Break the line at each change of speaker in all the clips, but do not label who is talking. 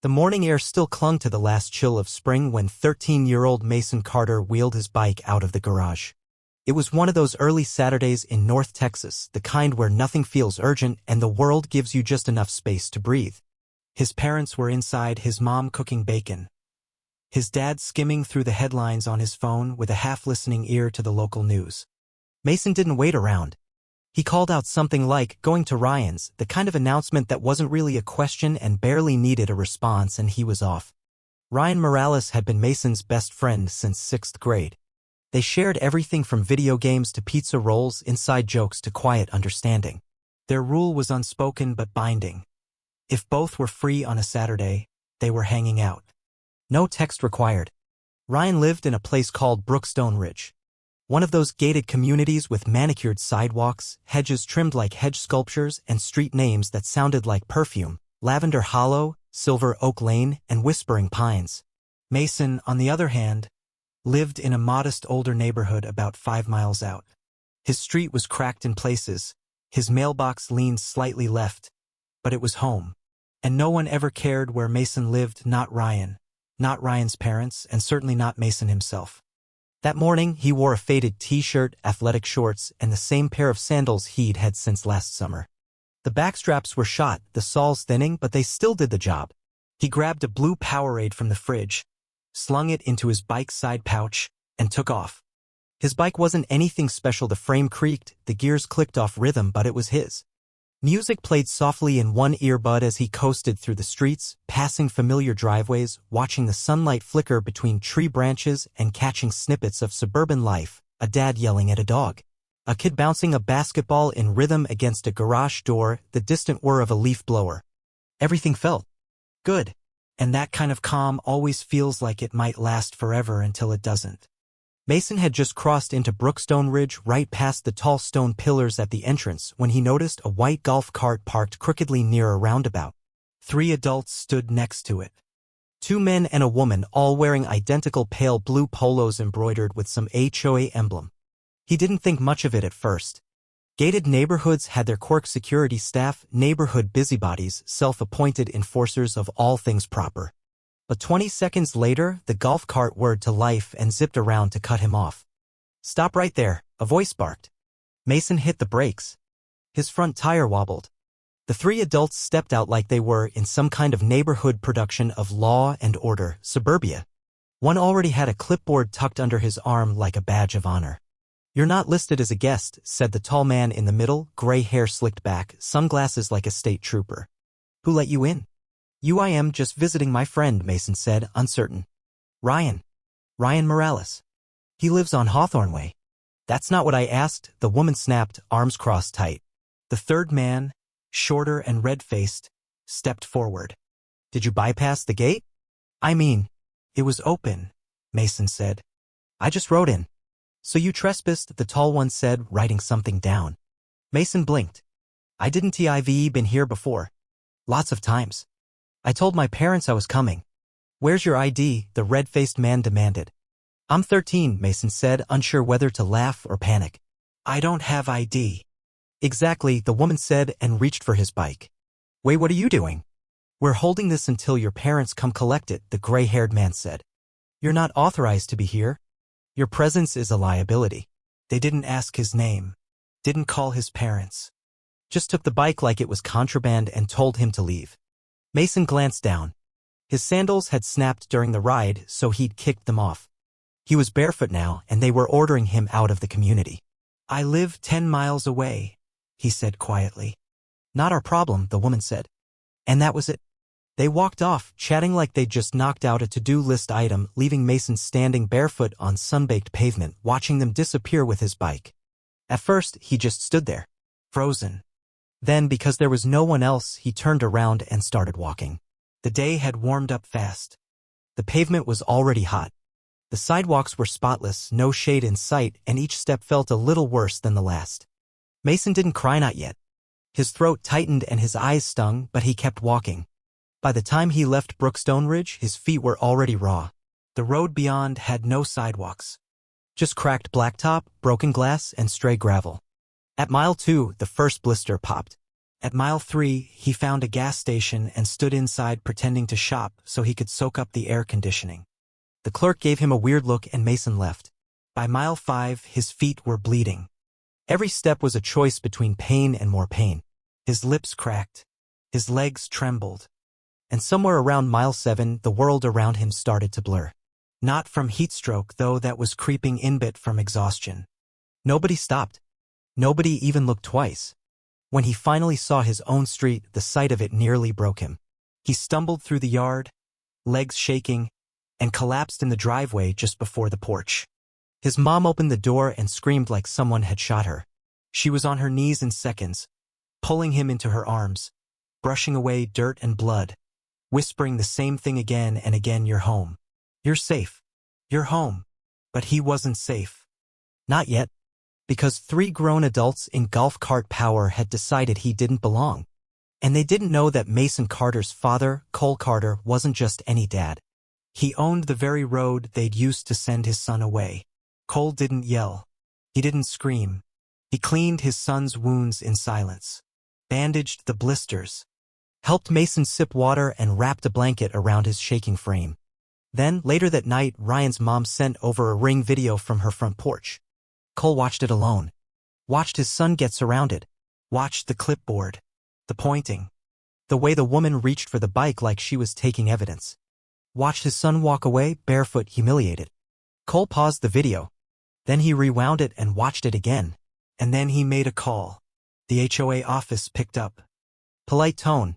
The morning air still clung to the last chill of spring when 13-year-old Mason Carter wheeled his bike out of the garage. It was one of those early Saturdays in North Texas, the kind where nothing feels urgent and the world gives you just enough space to breathe. His parents were inside, his mom cooking bacon, his dad skimming through the headlines on his phone with a half-listening ear to the local news. Mason didn't wait around. He called out something like, "Going to Ryan's," the kind of announcement that wasn't really a question and barely needed a response, and he was off. Ryan Morales had been Mason's best friend since 6th grade. They shared everything from video games to pizza rolls, inside jokes to quiet understanding. Their rule was unspoken but binding. If both were free on a Saturday, they were hanging out. No text required. Ryan lived in a place called Brookstone Ridge. One of those gated communities with manicured sidewalks, hedges trimmed like hedge sculptures, and street names that sounded like perfume: Lavender Hollow, Silver Oak Lane, and Whispering Pines. Mason, on the other hand, lived in a modest older neighborhood about 5 miles out. His street was cracked in places, his mailbox leaned slightly left, but it was home. And no one ever cared where Mason lived, not Ryan, not Ryan's parents, and certainly not Mason himself. That morning, he wore a faded t-shirt, athletic shorts, and the same pair of sandals he'd had since last summer. The backstraps were shot, the soles thinning, but they still did the job. He grabbed a blue Powerade from the fridge, slung it into his bike's side pouch, and took off. His bike wasn't anything special. The frame creaked, the gears clicked off rhythm, but it was his. Music played softly in one earbud as he coasted through the streets, passing familiar driveways, watching the sunlight flicker between tree branches and catching snippets of suburban life: a dad yelling at a dog, a kid bouncing a basketball in rhythm against a garage door, the distant whir of a leaf blower. Everything felt good, and that kind of calm always feels like it might last forever until it doesn't. Mason had just crossed into Brookstone Ridge, right past the tall stone pillars at the entrance, when he noticed a white golf cart parked crookedly near a roundabout. 3 adults stood next to it. 2 men and a woman, all wearing identical pale blue polos embroidered with some HOA emblem. He didn't think much of it at first. Gated neighborhoods had their quirk: security staff, neighborhood busybodies, self-appointed enforcers of all things proper. But 20 seconds later, the golf cart whirred to life and zipped around to cut him off. "Stop right there," a voice barked. Mason hit the brakes. His front tire wobbled. The 3 adults stepped out like they were in some kind of neighborhood production of Law and Order: Suburbia. One already had a clipboard tucked under his arm like a badge of honor. "You're not listed as a guest," said the tall man in the middle, gray hair slicked back, sunglasses like a state trooper. "Who let you in?" "I am just visiting my friend," Mason said, uncertain. Ryan Morales. He lives on Hawthorne Way." "That's not what I asked," the woman snapped, arms crossed tight. The third man, shorter and red-faced, stepped forward. "Did you bypass the gate?" "I mean, it was open," Mason said. "I just rode in." "So you trespassed," the tall one said, writing something down. Mason blinked. "I didn't. I've been here before. Lots of times. I told my parents I was coming." "Where's your ID?" the red-faced man demanded. "I'm 13, Mason said, unsure whether to laugh or panic. "I don't have ID." "Exactly," the woman said and reached for his bike. "Wait, what are you doing?" "We're holding this until your parents come collect it," the gray-haired man said. "You're not authorized to be here. Your presence is a liability." They didn't ask his name, didn't call his parents. Just took the bike like it was contraband and told him to leave. Mason glanced down. His sandals had snapped during the ride, so he'd kicked them off. He was barefoot now, and they were ordering him out of the community. "I live 10 miles away," he said quietly. "Not our problem," the woman said. And that was it. They walked off, chatting like they'd just knocked out a to-do list item, leaving Mason standing barefoot on sun-baked pavement, watching them disappear with his bike. At first, he just stood there, frozen. Then, because there was no one else, he turned around and started walking. The day had warmed up fast. The pavement was already hot. The sidewalks were spotless, no shade in sight, and each step felt a little worse than the last. Mason didn't cry, not yet. His throat tightened and his eyes stung, but he kept walking. By the time he left Brookstone Ridge, his feet were already raw. The road beyond had no sidewalks. Just cracked blacktop, broken glass, and stray gravel. At mile 2, the first blister popped. At mile 3, he found a gas station and stood inside pretending to shop so he could soak up the air conditioning. The clerk gave him a weird look and Mason left. By mile 5, his feet were bleeding. Every step was a choice between pain and more pain. His lips cracked. His legs trembled. And somewhere around mile 7, the world around him started to blur. Not from heat stroke, though, that was creeping in, but from exhaustion. Nobody stopped. Nobody even looked twice. When he finally saw his own street, the sight of it nearly broke him. He stumbled through the yard, legs shaking, and collapsed in the driveway just before the porch. His mom opened the door and screamed like someone had shot her. She was on her knees in seconds, pulling him into her arms, brushing away dirt and blood, whispering the same thing again and again, "You're home. You're safe. You're home." But he wasn't safe. Not yet. Because 3 grown adults in golf cart power had decided he didn't belong. And they didn't know that Mason Carter's father, Cole Carter, wasn't just any dad. He owned the very road they'd used to send his son away. Cole didn't yell. He didn't scream. He cleaned his son's wounds in silence, bandaged the blisters, helped Mason sip water, and wrapped a blanket around his shaking frame. Then, later that night, Ryan's mom sent over a Ring video from her front porch. Cole watched it alone. Watched his son get surrounded. Watched the clipboard. The pointing. The way the woman reached for the bike like she was taking evidence. Watched his son walk away, barefoot, humiliated. Cole paused the video. Then he rewound it and watched it again. And then he made a call. The HOA office picked up. Polite tone.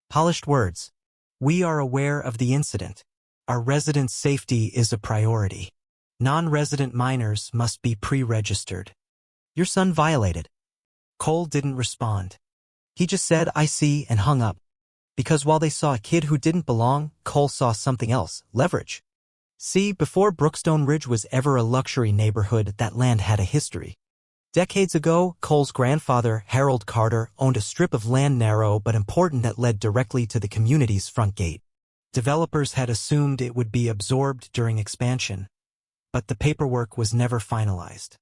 Polished words. "We are aware of the incident. Our residents' safety is a priority. Non-resident minors must be pre-registered. Your son violated." Cole didn't respond. He just said, "I see," and hung up. Because while they saw a kid who didn't belong, Cole saw something else: leverage. See, before Brookstone Ridge was ever a luxury neighborhood, that land had a history. Decades ago, Cole's grandfather, Harold Carter, owned a strip of land narrow but important that led directly to the community's front gate. Developers had assumed it would be absorbed during expansion, but the paperwork was never finalized.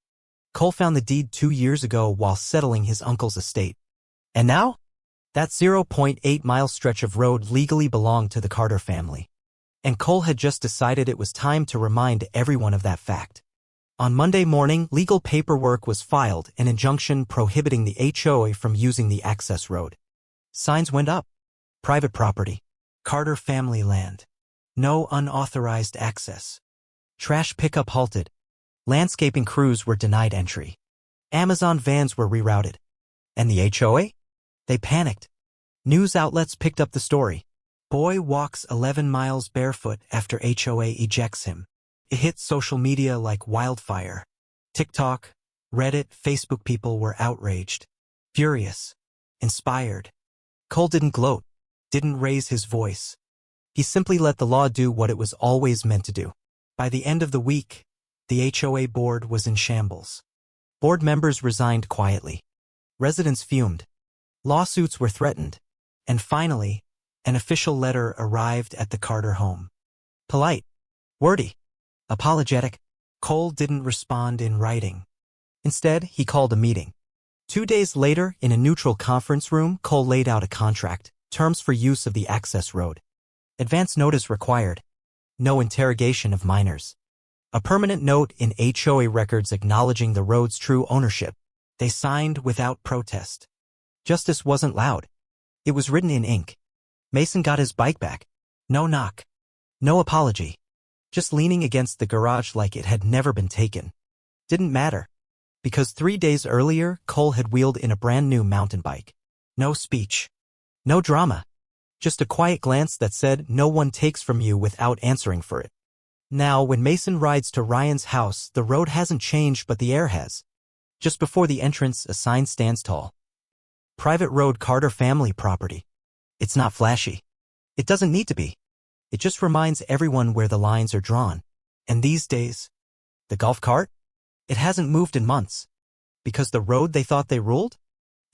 Cole found the deed 2 years ago while settling his uncle's estate. And now? That 0.8-mile stretch of road legally belonged to the Carter family. And Cole had just decided it was time to remind everyone of that fact. On Monday morning, legal paperwork was filed, an injunction prohibiting the HOA from using the access road. Signs went up. Private property. Carter family land. No unauthorized access. Trash pickup halted. Landscaping crews were denied entry. Amazon vans were rerouted. And the HOA? They panicked. News outlets picked up the story. Boy walks 11 miles barefoot after HOA ejects him. It hit social media like wildfire. TikTok, Reddit, Facebook, people were outraged, furious, inspired. Cole didn't gloat, didn't raise his voice. He simply let the law do what it was always meant to do. By the end of the week, the HOA board was in shambles. Board members resigned quietly. Residents fumed. Lawsuits were threatened. And finally, an official letter arrived at the Carter home. Polite, wordy, apologetic. Cole didn't respond in writing. Instead, he called a meeting. 2 days later, in a neutral conference room, Cole laid out a contract, terms for use of the access road. Advance notice required. No interrogation of minors. A permanent note in HOA records acknowledging the road's true ownership. They signed without protest. Justice wasn't loud. It was written in ink. Mason got his bike back. No knock. No apology. Just leaning against the garage like it had never been taken. Didn't matter. Because 3 days earlier, Cole had wheeled in a brand new mountain bike. No speech. No drama. Just a quiet glance that said, "No one takes from you without answering for it." Now, when Mason rides to Ryan's house, the road hasn't changed, but the air has. Just before the entrance, a sign stands tall. Private road, Carter family property. It's not flashy. It doesn't need to be. It just reminds everyone where the lines are drawn. And these days, the golf cart? It hasn't moved in months. Because the road they thought they ruled?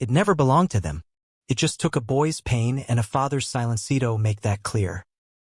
It never belonged to them. It just took a boy's pain and a father's silencito make that clear.